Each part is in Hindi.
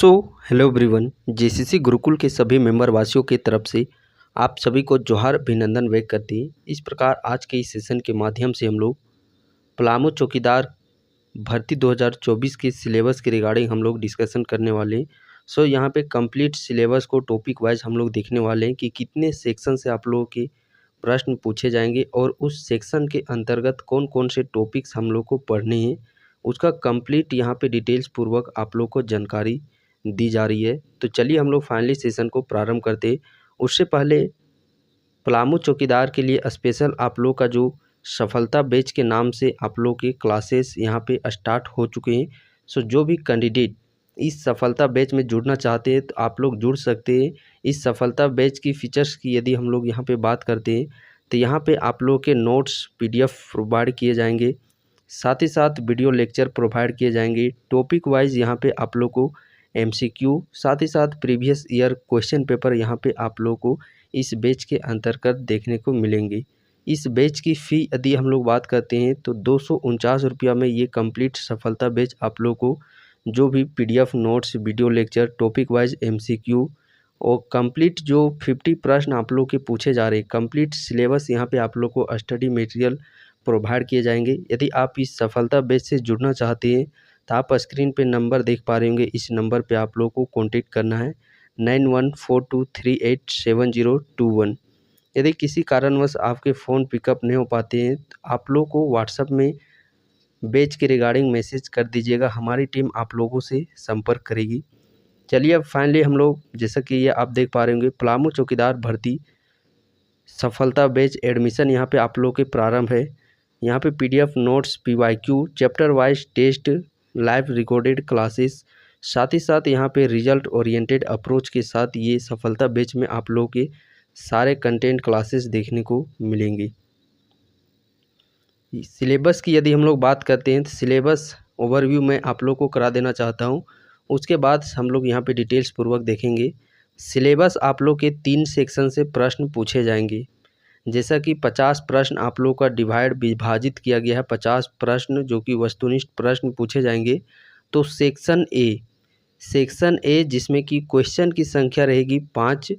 So hello everyone, JCC Gurukul के सभी मेंबर वासियों की तरफ से आप सभी को जोहार अभिनंदन व्यक्त करते हैं। इस प्रकार आज के इस सेशन के माध्यम से हम लोग पलामू चौकीदार भर्ती 2024 के सिलेबस के रिगार्डिंग हम लोग डिस्कशन करने वाले हैं। सो यहाँ पे कंप्लीट सिलेबस को टॉपिक वाइज हम लोग देखने वाले हैं कि कितने सेक्शन से आप लोगों के प्रश्न पूछे जाएंगे और उस सेक्शन के अंतर्गत कौन कौन से टॉपिक्स हम लोग को पढ़ने हैं, उसका कंप्लीट यहाँ पे डिटेल्स पूर्वक आप लोग को जानकारी दी जा रही है। तो चलिए हम लोग फाइनली सेशन को प्रारंभ करते हैं। उससे पहले पलामू चौकीदार के लिए स्पेशल आप लोग का जो सफलता बैच के नाम से आप लोग के क्लासेस यहाँ पे स्टार्ट हो चुके हैं। सो जो भी कैंडिडेट इस सफलता बैच में जुड़ना चाहते हैं तो आप लोग जुड़ सकते हैं। इस सफलता बैच की फीचर्स की यदि हम लोग यहाँ पे बात करते हैं तो यहाँ पे आप लोग के नोट्स PDF प्रोवाइड किए जाएंगे, साथ ही साथ वीडियो लेक्चर प्रोवाइड किए जाएंगे। टॉपिक वाइज यहाँ पे आप लोग को MCQ, साथ ही साथ प्रीवियस ईयर क्वेश्चन पेपर यहाँ पे आप लोग को इस बैच के अंतर्गत देखने को मिलेंगे। इस बैच की फ़ी यदि हम लोग बात करते हैं तो 249 रुपया में ये कंप्लीट सफलता बैच आप लोग को जो भी PDF notes, video lecture, topic wise MCQ और कंप्लीट जो 50 प्रश्न आप लोग के पूछे जा रहे हैं, कंप्लीट सिलेबस यहाँ पे आप लोग को स्टडी मटेरियल प्रोवाइड किए जाएंगे। यदि आप इस सफलता बैच से जुड़ना चाहते हैं तो आप स्क्रीन पे नंबर देख पा रहे होंगे, इस नंबर पे आप लोग को कॉन्टेक्ट करना है 9142387021। यदि किसी कारणवश आपके फ़ोन पिकअप नहीं हो पाते हैं तो आप लोग को व्हाट्सएप में बैच के रिगार्डिंग मैसेज कर दीजिएगा, हमारी टीम आप लोगों से संपर्क करेगी। चलिए अब फाइनली हम लोग जैसा कि ये आप देख पा रहे होंगे पलामू चौकीदार भर्ती सफलता बैच एडमिशन यहाँ पे आप लोग के प्रारंभ है। यहाँ पे PDF notes, PYQ, chapter wise test, live recorded classes, साथ ही साथ यहाँ पे रिजल्ट ओरिएंटेड अप्रोच के साथ ये सफलता बैच में आप लोग के सारे कंटेंट क्लासेस देखने को मिलेंगे। सिलेबस की यदि हम लोग बात करते हैं तो सिलेबस ओवरव्यू मैं आप लोग को करा देना चाहता हूँ, उसके बाद हम लोग यहाँ पे डिटेल्स पूर्वक देखेंगे। सिलेबस आप लोग के 3 सेक्शन से प्रश्न पूछे जाएंगे। जैसा कि 50 प्रश्न आप लोग का विभाजित किया गया है, 50 प्रश्न जो कि वस्तुनिष्ठ प्रश्न पूछे जाएंगे। तो सेक्शन ए जिसमें कि क्वेश्चन की संख्या रहेगी 5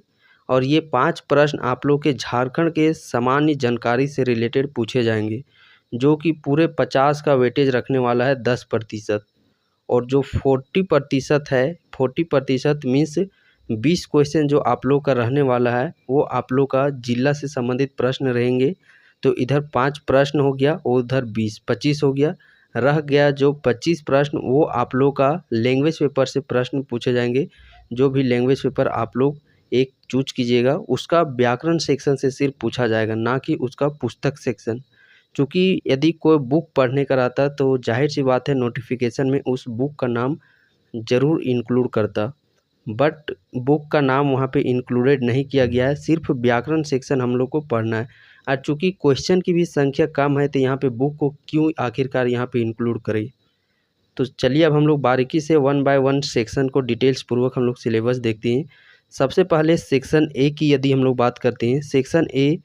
और ये 5 प्रश्न आप लोग के झारखंड के सामान्य जानकारी से रिलेटेड पूछे जाएंगे, जो कि पूरे 50 का वेटेज रखने वाला है 10%। और जो 40% है, 40% मीन्स 20 क्वेश्चन जो आप लोग का रहने वाला है वो आप लोग का जिला से संबंधित प्रश्न रहेंगे। तो इधर 5 प्रश्न हो गया और उधर 25 हो गया। रह गया जो 25 प्रश्न वो आप लोग का लैंग्वेज पेपर से प्रश्न पूछे जाएंगे। जो भी लैंग्वेज पेपर आप लोग एक चूज कीजिएगा, उसका व्याकरण सेक्शन से सिर्फ पूछा जाएगा, ना कि उसका पुस्तक सेक्शन। चूँकि यदि कोई बुक पढ़ने का रहता तो जाहिर सी बात है नोटिफिकेशन में उस बुक का नाम ज़रूर इंक्लूड करता, बट बुक का नाम वहाँ पे इंक्लूडेड नहीं किया गया है। सिर्फ व्याकरण सेक्शन हम लोग को पढ़ना है और चूँकि क्वेश्चन की भी संख्या कम है तो यहाँ पे बुक को क्यों आखिरकार यहाँ पे इंक्लूड करें। तो चलिए अब हम लोग बारीकी से 1 बाय 1 सेक्शन को डिटेल्स पूर्वक हम लोग सिलेबस देखते हैं। सबसे पहले सेक्शन ए की यदि हम लोग बात करते हैं, सेक्शन ए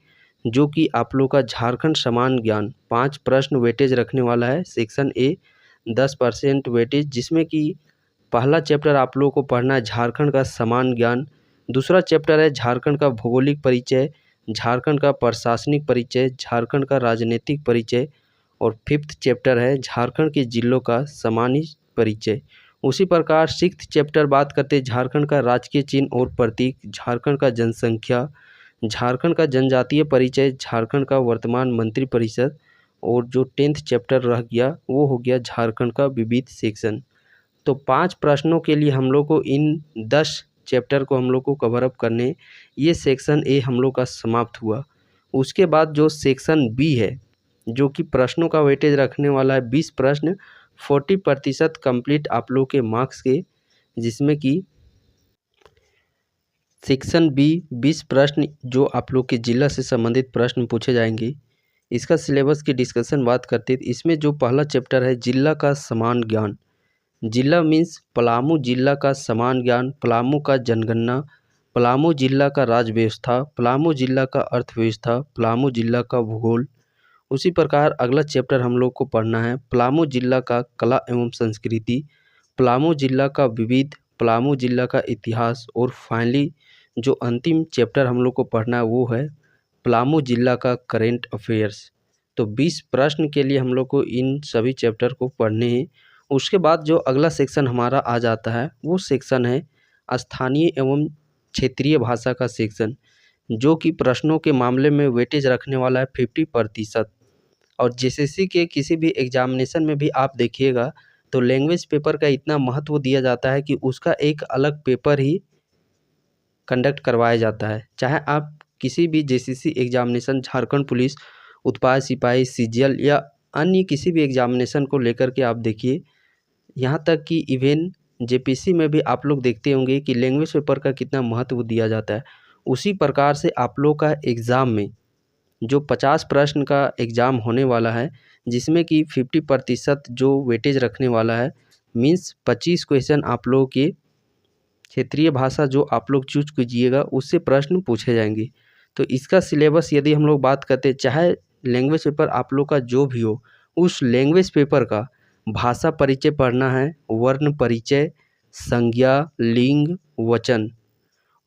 जो कि आप लोग का झारखंड समान ज्ञान 5 प्रश्न वेटेज रखने वाला है। सेक्शन ए 10% वेटेज, जिसमें कि पहला चैप्टर आप लोगों को पढ़ना है झारखंड का समान ज्ञान, दूसरा चैप्टर है झारखंड का भौगोलिक परिचय, झारखंड का प्रशासनिक परिचय, झारखंड का राजनीतिक परिचय और 5th चैप्टर है झारखंड के जिलों का सामान्य परिचय। उसी प्रकार 6th चैप्टर बात करते हैं झारखंड का राजकीय चिन्ह और प्रतीक, झारखंड का जनसंख्या, झारखंड का जनजातीय परिचय, झारखंड का वर्तमान मंत्रिपरिषद और जो 10th चैप्टर रह गया वो हो गया झारखंड का विविध सेक्शन। तो 5 प्रश्नों के लिए हम लोग को इन 10 चैप्टर को हम लोग को कवर अप करने, ये सेक्शन ए हम लोग का समाप्त हुआ। उसके बाद जो सेक्शन बी है जो कि प्रश्नों का वेटेज रखने वाला है 20 प्रश्न, 40% कंप्लीट आप लोग के मार्क्स के, जिसमें कि सेक्शन बी 20 प्रश्न जो आप लोग के जिला से संबंधित प्रश्न पूछे जाएंगे। इसका सिलेबस की डिस्कशन बात करते हैं, इसमें जो पहला चैप्टर है जिला का समान ज्ञान, जिला मीन्स पलामू जिला का समान ज्ञान, पलामू का जनगणना, पलामू जिला का राज्य व्यवस्था, पलामू जिला का अर्थव्यवस्था, पलामू जिला का भूगोल। उसी प्रकार अगला चैप्टर हम लोग को पढ़ना है पलामू जिला का कला एवं संस्कृति, पलामू जिला का विविध पलामू जिला का इतिहास और फाइनली जो अंतिम चैप्टर हम लोग को पढ़ना है वो है पलामू जिला का करेंट अफेयर्स। तो 20 प्रश्न के लिए हम लोग को इन सभी चैप्टर को पढ़ने हैं। उसके बाद जो अगला सेक्शन हमारा आ जाता है वो सेक्शन है स्थानीय एवं क्षेत्रीय भाषा का सेक्शन, जो कि प्रश्नों के मामले में वेटेज रखने वाला है 50%। और जेसीसी के किसी भी एग्जामिनेशन में भी आप देखिएगा तो लैंग्वेज पेपर का इतना महत्व दिया जाता है कि उसका एक अलग पेपर ही कंडक्ट करवाया जाता है। चाहे आप किसी भी जेसीसी एग्जामिनेशन, झारखंड पुलिस, उत्पाद सिपाही, सीजीएल या अन्य किसी भी एग्जामिनेशन को लेकर के आप देखिए, यहाँ तक कि इवन जेपीसी में भी आप लोग देखते होंगे कि लैंग्वेज पेपर का कितना महत्व दिया जाता है। उसी प्रकार से आप लोग का एग्ज़ाम में जो 50 प्रश्न का एग्ज़ाम होने वाला है, जिसमें कि 50% जो वेटेज रखने वाला है, मीन्स 25 क्वेश्चन आप लोगों के क्षेत्रीय भाषा जो आप लोग चूज कीजिएगा उससे प्रश्न पूछे जाएंगे। तो इसका सिलेबस यदि हम लोग बात करते हैं, चाहे लैंग्वेज पेपर आप लोग का जो भी हो, उस लैंग्वेज पेपर का भाषा परिचय पढ़ना है, वर्ण परिचय, संज्ञा, लिंग, वचन।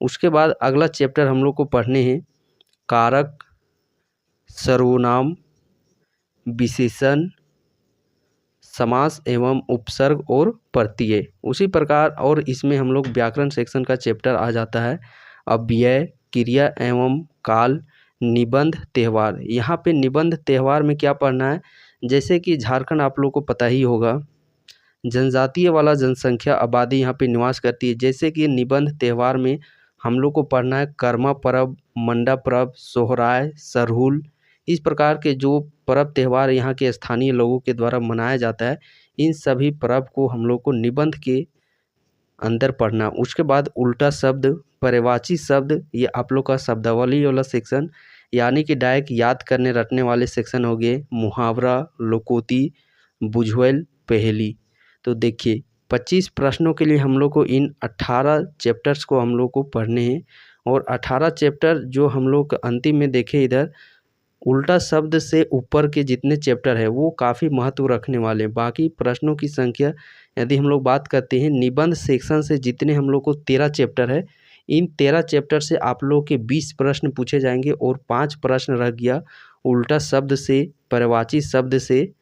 उसके बाद अगला चैप्टर हम लोग को पढ़ने हैं कारक, सर्वनाम, विशेषण, समास एवं उपसर्ग और प्रत्यय। उसी प्रकार और इसमें हम लोग व्याकरण सेक्शन का चैप्टर आ जाता है अव्यय, क्रिया एवं काल, निबंध, त्यौहार। यहाँ पे निबंध त्यौहार में क्या पढ़ना है, जैसे कि झारखंड आप लोग को पता ही होगा जनजातीय वाला जनसंख्या आबादी यहाँ पे निवास करती है। जैसे कि निबंध त्यौहार में हम लोग को पढ़ना है कर्मा पर्व, मंडा पर्व, सोहराय, सरहुल। इस प्रकार के जो पर्व त्यौहार यहाँ के स्थानीय लोगों के द्वारा मनाया जाता है, इन सभी पर्व को हम लोग को निबंध के अंदर पढ़ना। उसके बाद उल्टा शब्द, पर्यायवाची शब्द, ये आप लोग का शब्दावली वाला सेक्शन, यानी कि डायरेक्ट याद करने रटने वाले सेक्शन हो गए मुहावरा, लोकोती, बुझवेल, पहेली। तो देखिए 25 प्रश्नों के लिए हम लोग को इन 18 चैप्टर्स को हम लोग को पढ़ने हैं। और 18 चैप्टर जो हम लोग अंतिम में देखे इधर, उल्टा शब्द से ऊपर के जितने चैप्टर है वो काफ़ी महत्व रखने वाले हैं। बाकी प्रश्नों की संख्या यदि हम लोग बात करते हैं, निबंध सेक्शन से जितने हम लोग को 13 चैप्टर है, इन 13 चैप्टर से आप लोग के 20 प्रश्न पूछे जाएंगे और 5 प्रश्न रह गया उल्टा शब्द से, पर्यायवाची शब्द से,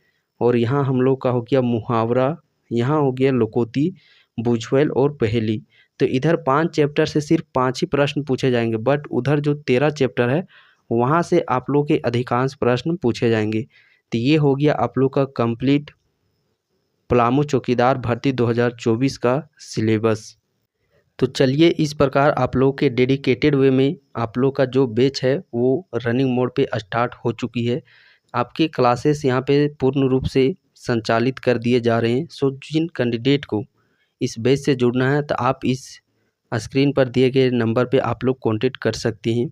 और यहाँ हम लोग का हो गया मुहावरा, यहाँ हो गया लोकोती, बुझवेल और पहेली। तो इधर 5 चैप्टर से सिर्फ 5 ही प्रश्न पूछे जाएंगे, बट उधर जो 13 चैप्टर है वहाँ से आप लोग के अधिकांश प्रश्न पूछे जाएंगे। तो ये हो गया आप लोग का कंप्लीट पलामू चौकीदार भर्ती 2024 का सिलेबस। तो चलिए इस प्रकार आप लोग के डेडिकेटेड वे में आप लोग का जो बैच है वो रनिंग मोड पे स्टार्ट हो चुकी है। आपकी क्लासेस यहाँ पे पूर्ण रूप से संचालित कर दिए जा रहे हैं। सो जिन कैंडिडेट को इस बैच से जुड़ना है तो आप इस स्क्रीन पर दिए गए नंबर पे आप लोग कॉन्टेक्ट कर सकते हैं।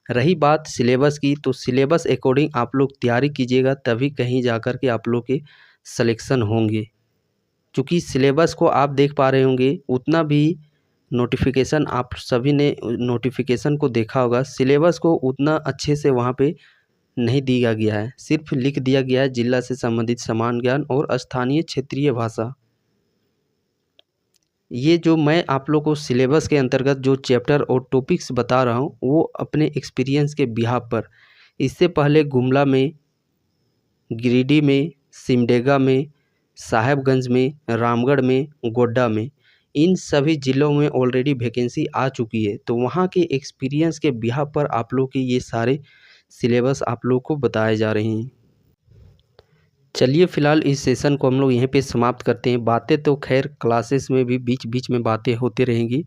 रही बात सिलेबस की, तो सिलेबस अकॉर्डिंग आप लोग तैयारी कीजिएगा, तभी कहीं जाकर के आप लोग के सिलेक्शन होंगे। क्योंकि सिलेबस को आप देख पा रहे होंगे, उतना भी नोटिफिकेशन आप सभी ने नोटिफिकेशन को देखा होगा, सिलेबस को उतना अच्छे से वहाँ पे नहीं दिया गया है। सिर्फ लिख दिया गया है जिला से संबंधित समान ज्ञान और स्थानीय क्षेत्रीय भाषा। ये जो मैं आप लोग को सिलेबस के अंतर्गत जो चैप्टर और टॉपिक्स बता रहा हूँ वो अपने एक्सपीरियंस के बिहाफ पर, इससे पहले गुमला में, गिरिडीह में, सिमडेगा में, साहेबगंज में, रामगढ़ में, गोड्डा में, इन सभी ज़िलों में ऑलरेडी वैकेंसी आ चुकी है। तो वहाँ के एक्सपीरियंस के बिहाफ पर आप लोग के ये सारे सिलेबस आप लोग को बताए जा रहे हैं। चलिए फ़िलहाल इस सेशन को हम लोग यहीं पे समाप्त करते हैं। बातें तो खैर क्लासेस में भी बीच बीच में बातें होती रहेंगी।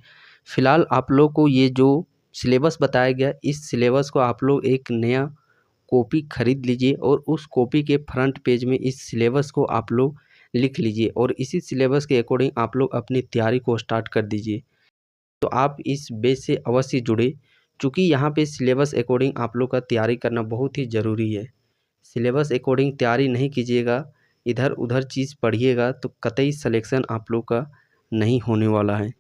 फ़िलहाल आप लोग को ये जो सिलेबस बताया गया, इस सिलेबस को आप लोग एक नया कॉपी ख़रीद लीजिए और उस कॉपी के फ्रंट पेज में इस सिलेबस को आप लोग लिख लीजिए और इसी सिलेबस के अकॉर्डिंग आप लोग अपनी तैयारी को स्टार्ट कर दीजिए। तो आप इस बैच से अवश्य जुड़े, चूँकि यहाँ पे सिलेबस अकॉर्डिंग आप लोग का तैयारी करना बहुत ही ज़रूरी है। सिलेबस अकॉर्डिंग तैयारी नहीं कीजिएगा, इधर उधर चीज़ पढ़िएगा तो कतई सिलेक्शन आप लोग का नहीं होने वाला है।